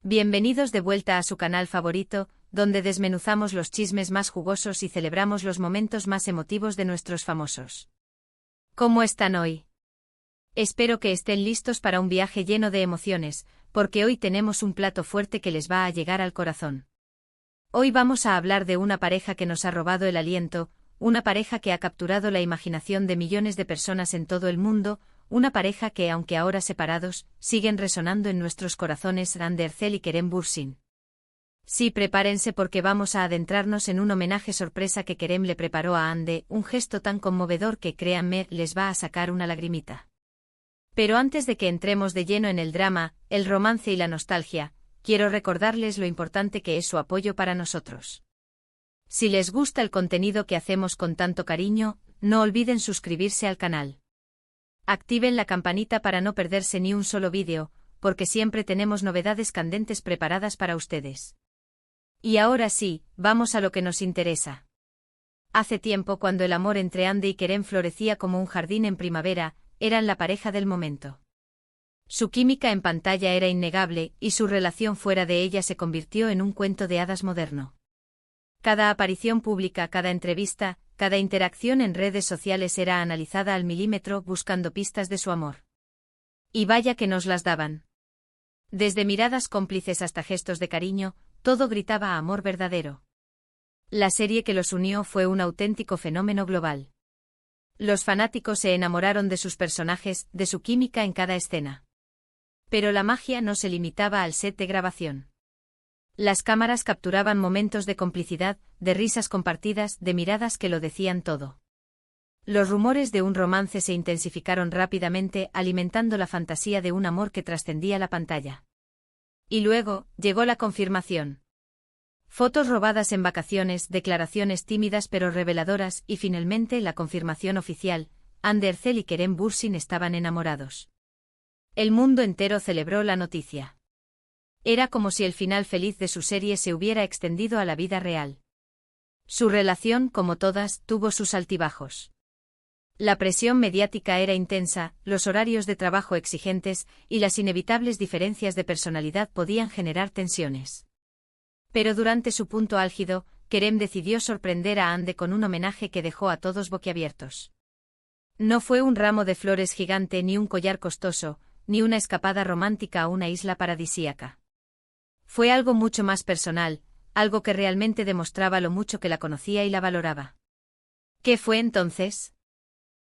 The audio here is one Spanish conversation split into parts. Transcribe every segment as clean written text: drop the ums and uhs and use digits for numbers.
Bienvenidos de vuelta a su canal favorito, donde desmenuzamos los chismes más jugosos y celebramos los momentos más emotivos de nuestros famosos. ¿Cómo están hoy? Espero que estén listos para un viaje lleno de emociones, porque hoy tenemos un plato fuerte que les va a llegar al corazón. Hoy vamos a hablar de una pareja que nos ha robado el aliento, una pareja que ha capturado la imaginación de millones de personas en todo el mundo, una pareja que, aunque ahora separados, siguen resonando en nuestros corazones, Hande Erçel y Kerem Bürsin. Sí, prepárense porque vamos a adentrarnos en un homenaje sorpresa que Kerem le preparó a Hande, un gesto tan conmovedor que, créanme, les va a sacar una lagrimita. Pero antes de que entremos de lleno en el drama, el romance y la nostalgia, quiero recordarles lo importante que es su apoyo para nosotros. Si les gusta el contenido que hacemos con tanto cariño, no olviden suscribirse al canal. Activen la campanita para no perderse ni un solo vídeo, porque siempre tenemos novedades candentes preparadas para ustedes. Y ahora sí, vamos a lo que nos interesa. Hace tiempo, cuando el amor entre Hande y Kerem florecía como un jardín en primavera, eran la pareja del momento. Su química en pantalla era innegable, y su relación fuera de ella se convirtió en un cuento de hadas moderno. Cada aparición pública, cada entrevista, cada interacción en redes sociales era analizada al milímetro buscando pistas de su amor. Y vaya que nos las daban. Desde miradas cómplices hasta gestos de cariño, todo gritaba amor verdadero. La serie que los unió fue un auténtico fenómeno global. Los fanáticos se enamoraron de sus personajes, de su química en cada escena. Pero la magia no se limitaba al set de grabación. Las cámaras capturaban momentos de complicidad, de risas compartidas, de miradas que lo decían todo. Los rumores de un romance se intensificaron rápidamente, alimentando la fantasía de un amor que trascendía la pantalla. Y luego, llegó la confirmación. Fotos robadas en vacaciones, declaraciones tímidas pero reveladoras y finalmente la confirmación oficial, Hande Erçel y Kerem Bürsin estaban enamorados. El mundo entero celebró la noticia. Era como si el final feliz de su serie se hubiera extendido a la vida real. Su relación, como todas, tuvo sus altibajos. La presión mediática era intensa, los horarios de trabajo exigentes y las inevitables diferencias de personalidad podían generar tensiones. Pero durante su punto álgido, Kerem decidió sorprender a Hande con un homenaje que dejó a todos boquiabiertos. No fue un ramo de flores gigante ni un collar costoso, ni una escapada romántica a una isla paradisíaca. Fue algo mucho más personal, algo que realmente demostraba lo mucho que la conocía y la valoraba. ¿Qué fue entonces?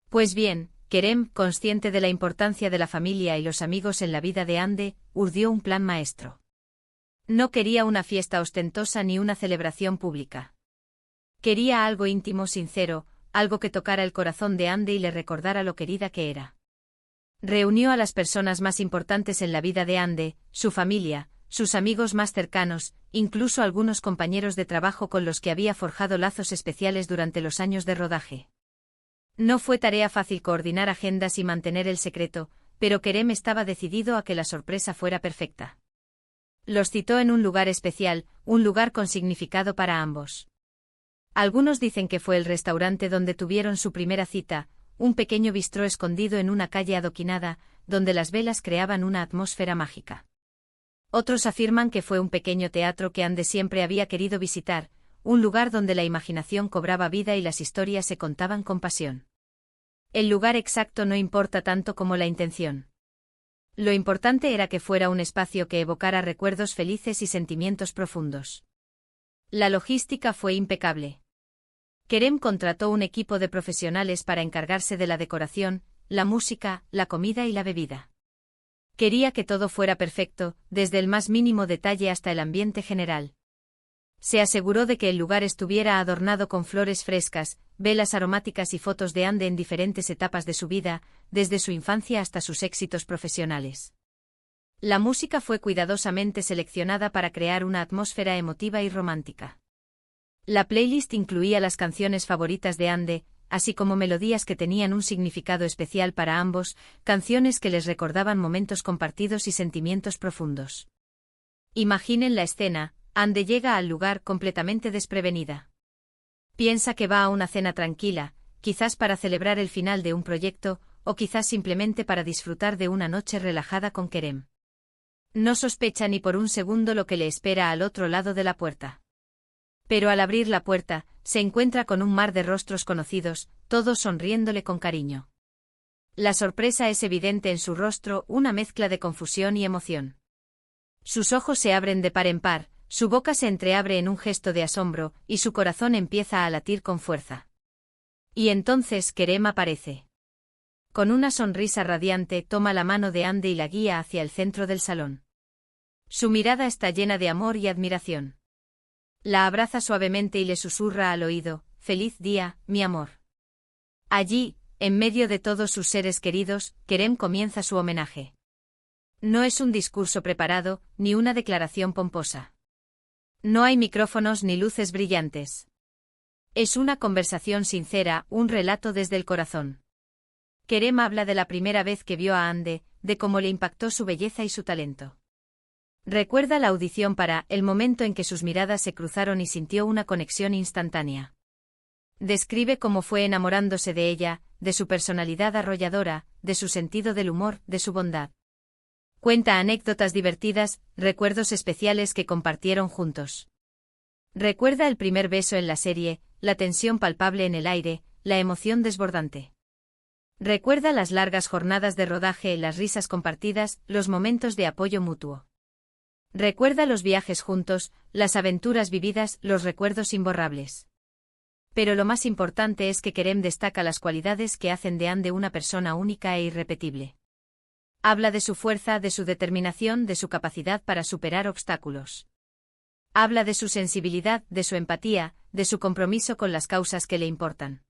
Pues bien, Kerem, consciente de la importancia de la familia y los amigos en la vida de Hande, urdió un plan maestro. No quería una fiesta ostentosa ni una celebración pública. Quería algo íntimo, sincero, algo que tocara el corazón de Hande y le recordara lo querida que era. Reunió a las personas más importantes en la vida de Hande, su familia, sus amigos más cercanos, incluso algunos compañeros de trabajo con los que había forjado lazos especiales durante los años de rodaje. No fue tarea fácil coordinar agendas y mantener el secreto, pero Kerem estaba decidido a que la sorpresa fuera perfecta. Los citó en un lugar especial, un lugar con significado para ambos. Algunos dicen que fue el restaurante donde tuvieron su primera cita, un pequeño bistró escondido en una calle adoquinada, donde las velas creaban una atmósfera mágica. Otros afirman que fue un pequeño teatro que Hande siempre había querido visitar, un lugar donde la imaginación cobraba vida y las historias se contaban con pasión. El lugar exacto no importa tanto como la intención. Lo importante era que fuera un espacio que evocara recuerdos felices y sentimientos profundos. La logística fue impecable. Kerem contrató un equipo de profesionales para encargarse de la decoración, la música, la comida y la bebida. Quería que todo fuera perfecto, desde el más mínimo detalle hasta el ambiente general. Se aseguró de que el lugar estuviera adornado con flores frescas, velas aromáticas y fotos de Hande en diferentes etapas de su vida, desde su infancia hasta sus éxitos profesionales. La música fue cuidadosamente seleccionada para crear una atmósfera emotiva y romántica. La playlist incluía las canciones favoritas de Hande, así como melodías que tenían un significado especial para ambos, canciones que les recordaban momentos compartidos y sentimientos profundos. Imaginen la escena, Hande llega al lugar completamente desprevenida. Piensa que va a una cena tranquila, quizás para celebrar el final de un proyecto, o quizás simplemente para disfrutar de una noche relajada con Kerem. No sospecha ni por un segundo lo que le espera al otro lado de la puerta. Pero al abrir la puerta, se encuentra con un mar de rostros conocidos, todos sonriéndole con cariño. La sorpresa es evidente en su rostro, una mezcla de confusión y emoción. Sus ojos se abren de par en par, su boca se entreabre en un gesto de asombro, y su corazón empieza a latir con fuerza. Y entonces Kerem aparece. Con una sonrisa radiante toma la mano de Andy y la guía hacia el centro del salón. Su mirada está llena de amor y admiración. La abraza suavemente y le susurra al oído: «Feliz día, mi amor». Allí, en medio de todos sus seres queridos, Kerem comienza su homenaje. No es un discurso preparado, ni una declaración pomposa. No hay micrófonos ni luces brillantes. Es una conversación sincera, un relato desde el corazón. Kerem habla de la primera vez que vio a Ande, de cómo le impactó su belleza y su talento. Recuerda la audición para el momento en que sus miradas se cruzaron y sintió una conexión instantánea. Describe cómo fue enamorándose de ella, de su personalidad arrolladora, de su sentido del humor, de su bondad. Cuenta anécdotas divertidas, recuerdos especiales que compartieron juntos. Recuerda el primer beso en la serie, la tensión palpable en el aire, la emoción desbordante. Recuerda las largas jornadas de rodaje, las risas compartidas, los momentos de apoyo mutuo. Recuerda los viajes juntos, las aventuras vividas, los recuerdos imborrables. Pero lo más importante es que Kerem destaca las cualidades que hacen de Ande una persona única e irrepetible. Habla de su fuerza, de su determinación, de su capacidad para superar obstáculos. Habla de su sensibilidad, de su empatía, de su compromiso con las causas que le importan.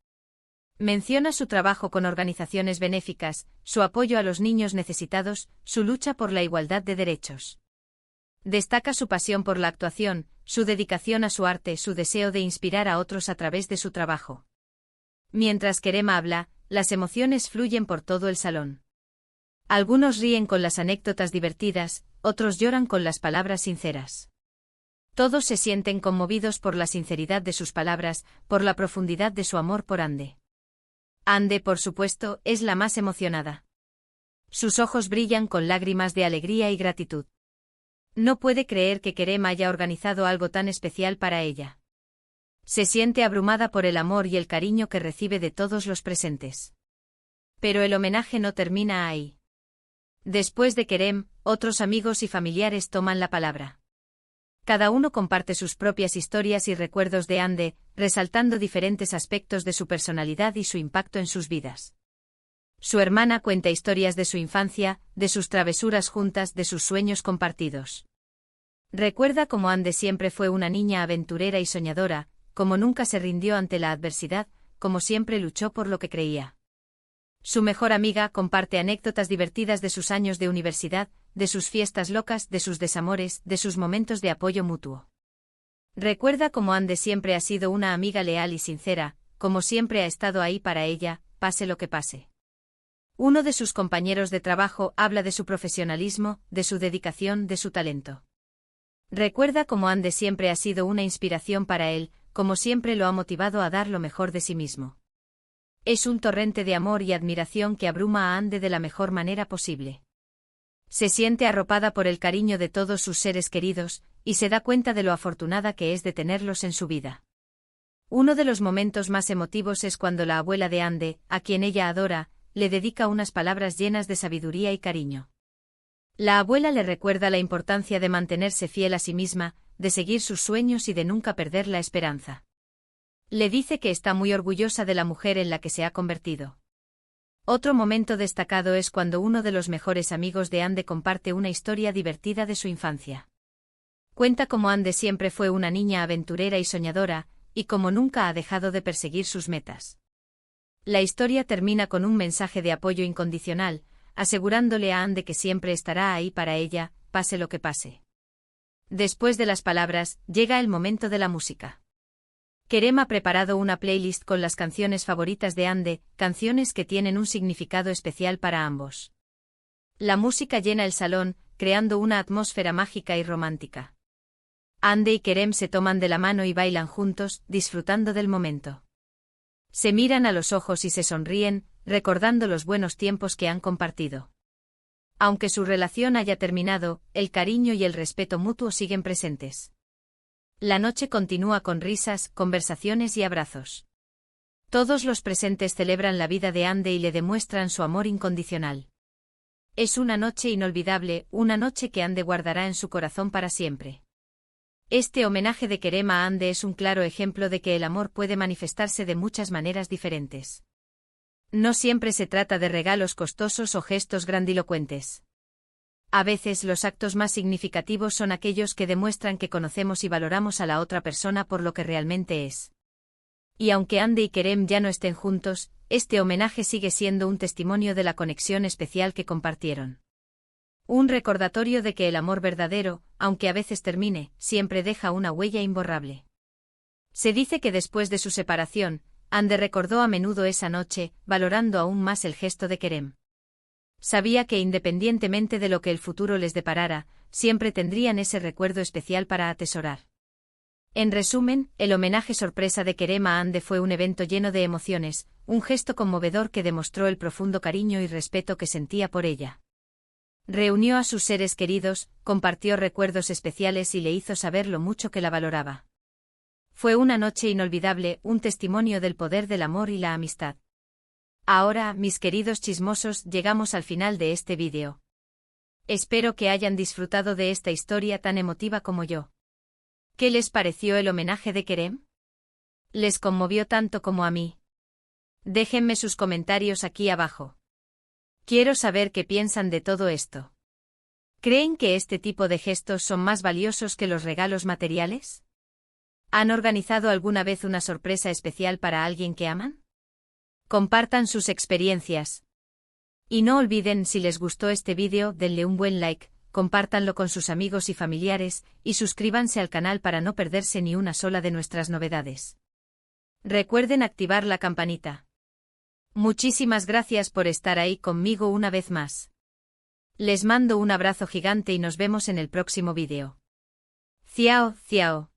Menciona su trabajo con organizaciones benéficas, su apoyo a los niños necesitados, su lucha por la igualdad de derechos. Destaca su pasión por la actuación, su dedicación a su arte, su deseo de inspirar a otros a través de su trabajo. Mientras Kerem habla, las emociones fluyen por todo el salón. Algunos ríen con las anécdotas divertidas, otros lloran con las palabras sinceras. Todos se sienten conmovidos por la sinceridad de sus palabras, por la profundidad de su amor por Ande. Ande, por supuesto, es la más emocionada. Sus ojos brillan con lágrimas de alegría y gratitud. No puede creer que Kerem haya organizado algo tan especial para ella. Se siente abrumada por el amor y el cariño que recibe de todos los presentes. Pero el homenaje no termina ahí. Después de Kerem, otros amigos y familiares toman la palabra. Cada uno comparte sus propias historias y recuerdos de Ande, resaltando diferentes aspectos de su personalidad y su impacto en sus vidas. Su hermana cuenta historias de su infancia, de sus travesuras juntas, de sus sueños compartidos. Recuerda cómo Ande siempre fue una niña aventurera y soñadora, cómo nunca se rindió ante la adversidad, cómo siempre luchó por lo que creía. Su mejor amiga comparte anécdotas divertidas de sus años de universidad, de sus fiestas locas, de sus desamores, de sus momentos de apoyo mutuo. Recuerda cómo Ande siempre ha sido una amiga leal y sincera, como siempre ha estado ahí para ella, pase lo que pase. Uno de sus compañeros de trabajo habla de su profesionalismo, de su dedicación, de su talento. Recuerda cómo Ande siempre ha sido una inspiración para él, como siempre lo ha motivado a dar lo mejor de sí mismo. Es un torrente de amor y admiración que abruma a Ande de la mejor manera posible. Se siente arropada por el cariño de todos sus seres queridos, y se da cuenta de lo afortunada que es de tenerlos en su vida. Uno de los momentos más emotivos es cuando la abuela de Ande, a quien ella adora, le dedica unas palabras llenas de sabiduría y cariño. La abuela le recuerda la importancia de mantenerse fiel a sí misma, de seguir sus sueños y de nunca perder la esperanza. Le dice que está muy orgullosa de la mujer en la que se ha convertido. Otro momento destacado es cuando uno de los mejores amigos de Ande comparte una historia divertida de su infancia. Cuenta cómo Ande siempre fue una niña aventurera y soñadora, y cómo nunca ha dejado de perseguir sus metas. La historia termina con un mensaje de apoyo incondicional, asegurándole a Ande que siempre estará ahí para ella, pase lo que pase. Después de las palabras, llega el momento de la música. Kerem ha preparado una playlist con las canciones favoritas de Ande, canciones que tienen un significado especial para ambos. La música llena el salón, creando una atmósfera mágica y romántica. Ande y Kerem se toman de la mano y bailan juntos, disfrutando del momento. Se miran a los ojos y se sonríen, recordando los buenos tiempos que han compartido. Aunque su relación haya terminado, el cariño y el respeto mutuo siguen presentes. La noche continúa con risas, conversaciones y abrazos. Todos los presentes celebran la vida de Ande y le demuestran su amor incondicional. Es una noche inolvidable, una noche que Ande guardará en su corazón para siempre. Este homenaje de Kerem a Ande es un claro ejemplo de que el amor puede manifestarse de muchas maneras diferentes. No siempre se trata de regalos costosos o gestos grandilocuentes. A veces los actos más significativos son aquellos que demuestran que conocemos y valoramos a la otra persona por lo que realmente es. Y aunque Ande y Kerem ya no estén juntos, este homenaje sigue siendo un testimonio de la conexión especial que compartieron. Un recordatorio de que el amor verdadero, aunque a veces termine, siempre deja una huella imborrable. Se dice que después de su separación, Ande recordó a menudo esa noche, valorando aún más el gesto de Kerem. Sabía que independientemente de lo que el futuro les deparara, siempre tendrían ese recuerdo especial para atesorar. En resumen, el homenaje sorpresa de Kerem a Ande fue un evento lleno de emociones, un gesto conmovedor que demostró el profundo cariño y respeto que sentía por ella. Reunió a sus seres queridos, compartió recuerdos especiales y le hizo saber lo mucho que la valoraba. Fue una noche inolvidable, un testimonio del poder del amor y la amistad. Ahora, mis queridos chismosos, llegamos al final de este vídeo. Espero que hayan disfrutado de esta historia tan emotiva como yo. ¿Qué les pareció el homenaje de Kerem? ¿Les conmovió tanto como a mí? Déjenme sus comentarios aquí abajo. Quiero saber qué piensan de todo esto. ¿Creen que este tipo de gestos son más valiosos que los regalos materiales? ¿Han organizado alguna vez una sorpresa especial para alguien que aman? Compartan sus experiencias. Y no olviden, si les gustó este vídeo, denle un buen like, compártanlo con sus amigos y familiares, y suscríbanse al canal para no perderse ni una sola de nuestras novedades. Recuerden activar la campanita. Muchísimas gracias por estar ahí conmigo una vez más. Les mando un abrazo gigante y nos vemos en el próximo vídeo. Ciao, ciao.